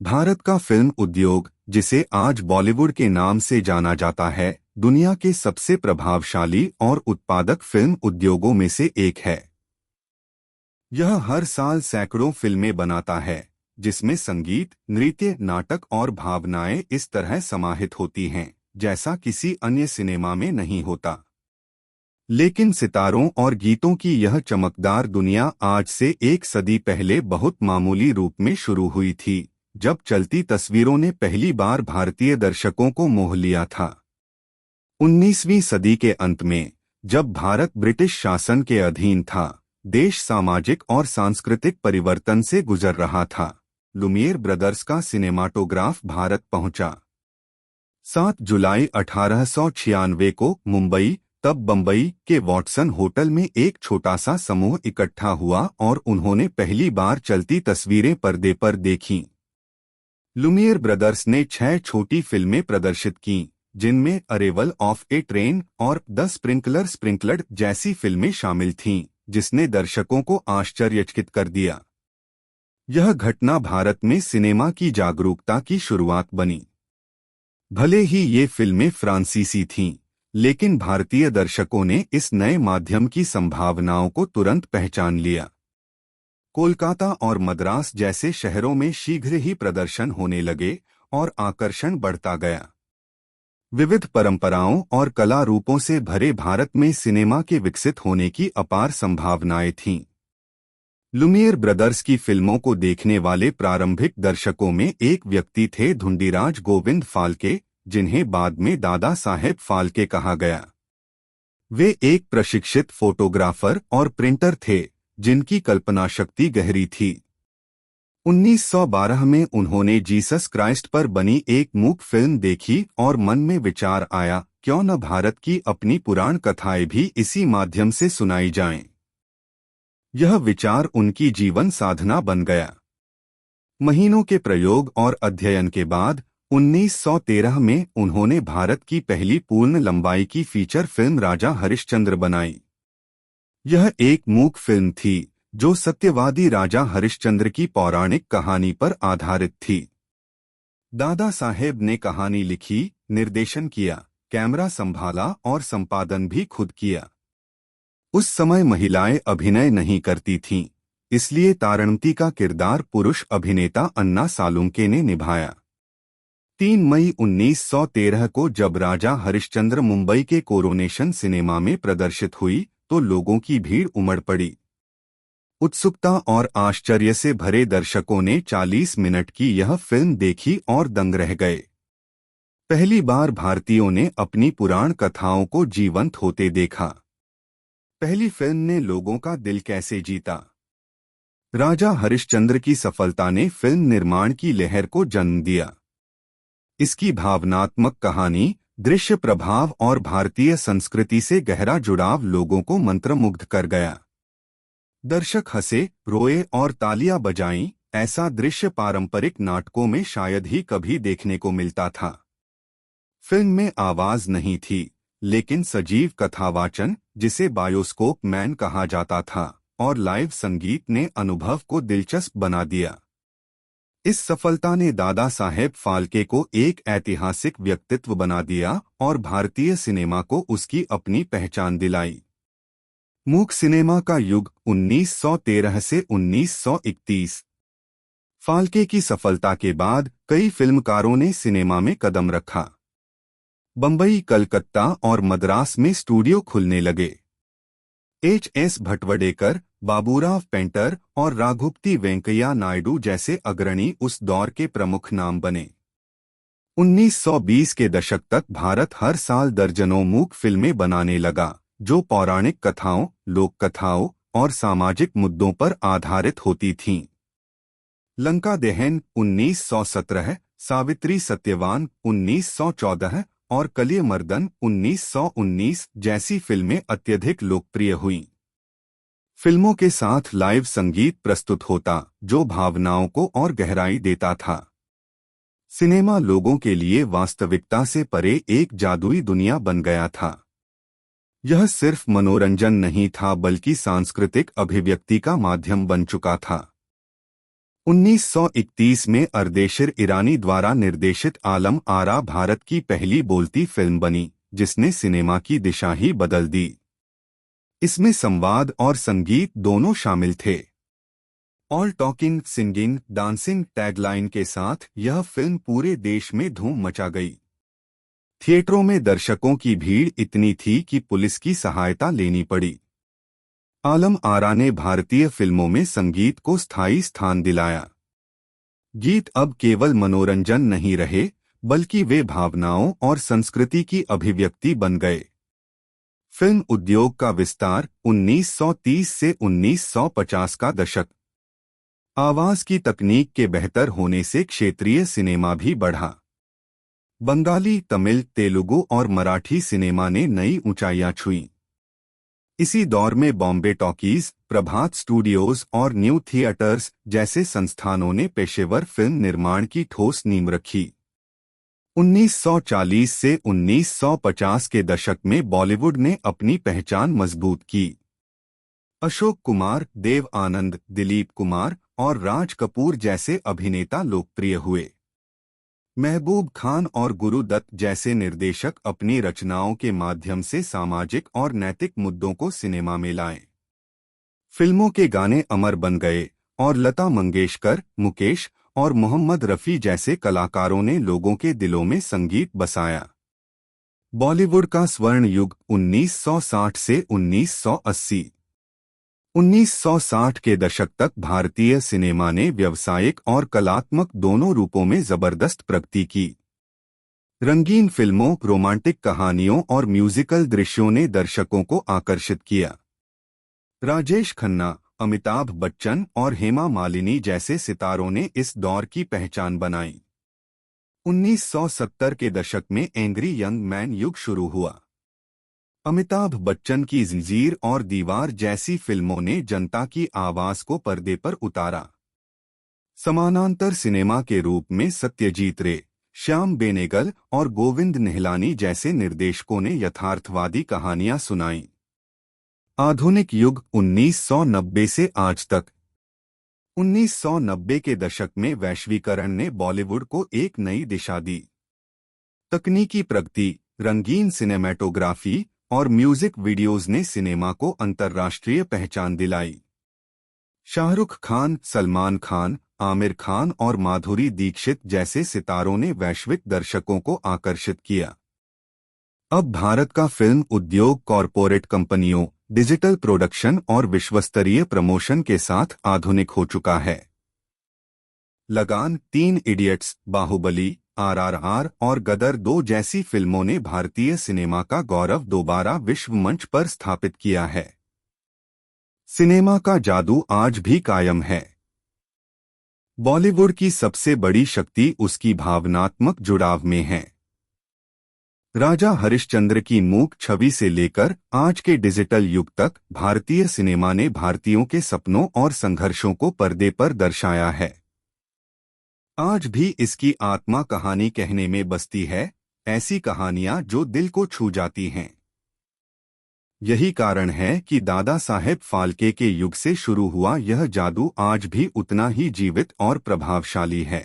भारत का फिल्म उद्योग, जिसे आज बॉलीवुड के नाम से जाना जाता है, दुनिया के सबसे प्रभावशाली और उत्पादक फिल्म उद्योगों में से एक है। यह हर साल सैकड़ों फिल्में बनाता है, जिसमें संगीत, नृत्य, नाटक और भावनाएं इस तरह समाहित होती हैं, जैसा किसी अन्य सिनेमा में नहीं होता। लेकिन सितारों और गीतों की यह चमकदार दुनिया आज से एक सदी पहले बहुत मामूली रूप में शुरू हुई थी, जब चलती तस्वीरों ने पहली बार भारतीय दर्शकों को मोह लिया था। 19वीं सदी के अंत में, जब भारत ब्रिटिश शासन के अधीन था, देश सामाजिक और सांस्कृतिक परिवर्तन से गुजर रहा था। लुमियर ब्रदर्स का सिनेमाटोग्राफ भारत पहुंचा। 7 जुलाई 1896 को मुंबई, तब बंबई के वॉटसन होटल में एक छोटा सा समूह इकट्ठा हुआ और उन्होंने पहली बार चलती तस्वीरें पर्दे पर देखीं। लुमियर ब्रदर्स ने 6 छोटी फिल्में प्रदर्शित कीं, जिनमें अरेवल ऑफ ए ट्रेन और द स्प्रिंकलर जैसी फिल्में शामिल थीं, जिसने दर्शकों को आश्चर्यचकित कर दिया। यह घटना भारत में सिनेमा की जागरूकता की शुरुआत बनी। भले ही ये फिल्में फ्रांसीसी थीं, लेकिन भारतीय दर्शकों ने इस नए माध्यम की संभावनाओं को तुरंत पहचान लिया। कोलकाता और मद्रास जैसे शहरों में शीघ्र ही प्रदर्शन होने लगे और आकर्षण बढ़ता गया। विविध परंपराओं और कला रूपों से भरे भारत में सिनेमा के विकसित होने की अपार संभावनाएं थीं। लुमियर ब्रदर्स की फिल्मों को देखने वाले प्रारंभिक दर्शकों में एक व्यक्ति थे, धुंडीराज गोविंद फाल्के, जिन्हें बाद में दादा साहेब फाल्के कहा गया। वे एक प्रशिक्षित फोटोग्राफर और प्रिंटर थे, जिनकी कल्पना शक्ति गहरी थी। 1912 में उन्होंने जीसस क्राइस्ट पर बनी एक मूक फिल्म देखी और मन में विचार आया, क्यों न भारत की अपनी पुराण कथाएं भी इसी माध्यम से सुनाई जाएं। यह विचार उनकी जीवन साधना बन गया। महीनों के प्रयोग और अध्ययन के बाद 1913 में उन्होंने भारत की पहली पूर्ण लंबाई की फीचर फिल्म राजा हरिश्चंद्र बनाई। यह एक मूक फिल्म थी, जो सत्यवादी राजा हरिश्चंद्र की पौराणिक कहानी पर आधारित थी। दादा साहेब ने कहानी लिखी, निर्देशन किया, कैमरा संभाला और संपादन भी खुद किया। उस समय महिलाएं अभिनय नहीं करती थीं, इसलिए तारणमती का किरदार पुरुष अभिनेता अन्ना सालुंके ने निभाया। 3 मई 1913 को जब राजा हरिश्चंद्र मुंबई के कोरोनेशन सिनेमा में प्रदर्शित हुई, तो लोगों की भीड़ उमड़ पड़ी। उत्सुकता और आश्चर्य से भरे दर्शकों ने 40 मिनट की यह फिल्म देखी और दंग रह गए। पहली बार भारतीयों ने अपनी पुराण कथाओं को जीवंत होते देखा। पहली फिल्म ने लोगों का दिल कैसे जीता। राजा हरिश्चंद्र की सफलता ने फिल्म निर्माण की लहर को जन्म दिया। इसकी भावनात्मक कहानी, दृश्य प्रभाव और भारतीय संस्कृति से गहरा जुड़ाव लोगों को मंत्रमुग्ध कर गया। दर्शक हंसे, रोए और तालियां बजाईं, ऐसा दृश्य पारंपरिक नाटकों में शायद ही कभी देखने को मिलता था। फिल्म में आवाज नहीं थी, लेकिन सजीव कथावाचन, जिसे बायोस्कोप मैन कहा जाता था, और लाइव संगीत ने अनुभव को दिलचस्प बना दिया। इस सफलता ने दादा साहेब फाल्के को एक ऐतिहासिक व्यक्तित्व बना दिया और भारतीय सिनेमा को उसकी अपनी पहचान दिलाई। मूक सिनेमा का युग 1913 से 1931। फाल्के की सफलता के बाद कई फिल्मकारों ने सिनेमा में कदम रखा। बंबई, कलकत्ता और मद्रास में स्टूडियो खुलने लगे। H.S. भटवडेकर, बाबूराव पेंटर और राघुपति वेंकैया नायडू जैसे अग्रणी उस दौर के प्रमुख नाम बने। 1920 के दशक तक भारत हर साल दर्जनों मूक फिल्में बनाने लगा, जो पौराणिक कथाओं, लोक कथाओं और सामाजिक मुद्दों पर आधारित होती थीं। लंका दहन 1917, सावित्री सत्यवान 1914 और कलिय मर्दन 1919 जैसी फिल्में अत्यधिक लोकप्रिय हुईं। फिल्मों के साथ लाइव संगीत प्रस्तुत होता, जो भावनाओं को और गहराई देता था। सिनेमा लोगों के लिए वास्तविकता से परे एक जादुई दुनिया बन गया था। यह सिर्फ मनोरंजन नहीं था, बल्कि सांस्कृतिक अभिव्यक्ति का माध्यम बन चुका था। 1931 में अर्देशिर ईरानी द्वारा निर्देशित आलम आरा भारत की पहली बोलती फिल्म बनी, जिसने सिनेमा की दिशा ही बदल दी। इसमें संवाद और संगीत दोनों शामिल थे। All talking, singing, dancing tagline के साथ यह फिल्म पूरे देश में धूम मचा गई। थिएटरों में दर्शकों की भीड़ इतनी थी कि पुलिस की सहायता लेनी पड़ी। आलम आरा ने भारतीय फिल्मों में संगीत को स्थायी स्थान दिलाया। गीत अब केवल मनोरंजन नहीं रहे, बल्कि वे भावनाओं और संस्कृति की अभिव्यक्ति बन गए। फिल्म उद्योग का विस्तार 1930 से 1950 का दशक। आवाज की तकनीक के बेहतर होने से क्षेत्रीय सिनेमा भी बढ़ा। बंगाली, तमिल, तेलुगु और मराठी सिनेमा ने नई ऊंचाइयां छुईं। इसी दौर में बॉम्बे टॉकीज, प्रभात स्टूडियोज और न्यू थिएटर्स जैसे संस्थानों ने पेशेवर फिल्म निर्माण की ठोस नींव रखी। 1940 से 1950 के दशक में बॉलीवुड ने अपनी पहचान मजबूत की। अशोक कुमार, देव आनंद, दिलीप कुमार और राज कपूर जैसे अभिनेता लोकप्रिय हुए। महबूब खान और गुरु दत्त जैसे निर्देशक अपनी रचनाओं के माध्यम से सामाजिक और नैतिक मुद्दों को सिनेमा में लाए। फिल्मों के गाने अमर बन गए और लता मंगेशकर, मुकेश और मोहम्मद रफ़ी जैसे कलाकारों ने लोगों के दिलों में संगीत बसाया। बॉलीवुड का स्वर्ण युग 1960 से 1980। 1960 के दशक तक भारतीय सिनेमा ने व्यावसायिक और कलात्मक दोनों रूपों में जबरदस्त प्रगति की। रंगीन फिल्मों, रोमांटिक कहानियों और म्यूजिकल दृश्यों ने दर्शकों को आकर्षित किया। राजेश खन्ना, अमिताभ बच्चन और हेमा मालिनी जैसे सितारों ने इस दौर की पहचान बनाई। 1970 के दशक में एंग्री यंग मैन युग शुरू हुआ। अमिताभ बच्चन की जंजीर और दीवार जैसी फिल्मों ने जनता की आवाज को पर्दे पर उतारा। समानांतर सिनेमा के रूप में सत्यजीत रे, श्याम बेनेगल और गोविंद निहलानी जैसे निर्देशकों ने यथार्थवादी कहानियां सुनाईं। आधुनिक युग 1990 से आज तक। 1990 के दशक में वैश्वीकरण ने बॉलीवुड को एक नई दिशा दी। तकनीकी प्रगति, रंगीन सिनेमैटोग्राफी और म्यूजिक वीडियोज ने सिनेमा को अंतर्राष्ट्रीय पहचान दिलाई। शाहरुख खान, सलमान खान, आमिर खान और माधुरी दीक्षित जैसे सितारों ने वैश्विक दर्शकों को आकर्षित किया। अब भारत का फिल्म उद्योग कॉरपोरेट कंपनियों, डिजिटल प्रोडक्शन और विश्वस्तरीय प्रमोशन के साथ आधुनिक हो चुका है। लगान, 3 इडियट्स, बाहुबली, RRR और गदर 2 जैसी फिल्मों ने भारतीय सिनेमा का गौरव दोबारा विश्व मंच पर स्थापित किया है। सिनेमा का जादू आज भी कायम है। बॉलीवुड की सबसे बड़ी शक्ति उसकी भावनात्मक जुड़ाव में है। राजा हरिश्चंद्र की मूक छवि से लेकर आज के डिजिटल युग तक भारतीय सिनेमा ने भारतीयों के सपनों और संघर्षों को पर्दे पर दर्शाया है। आज भी इसकी आत्मा कहानी कहने में बसती है, ऐसी कहानियां जो दिल को छू जाती हैं। यही कारण है कि दादा साहेब फाल्के के युग से शुरू हुआ यह जादू आज भी उतना ही जीवित और प्रभावशाली है।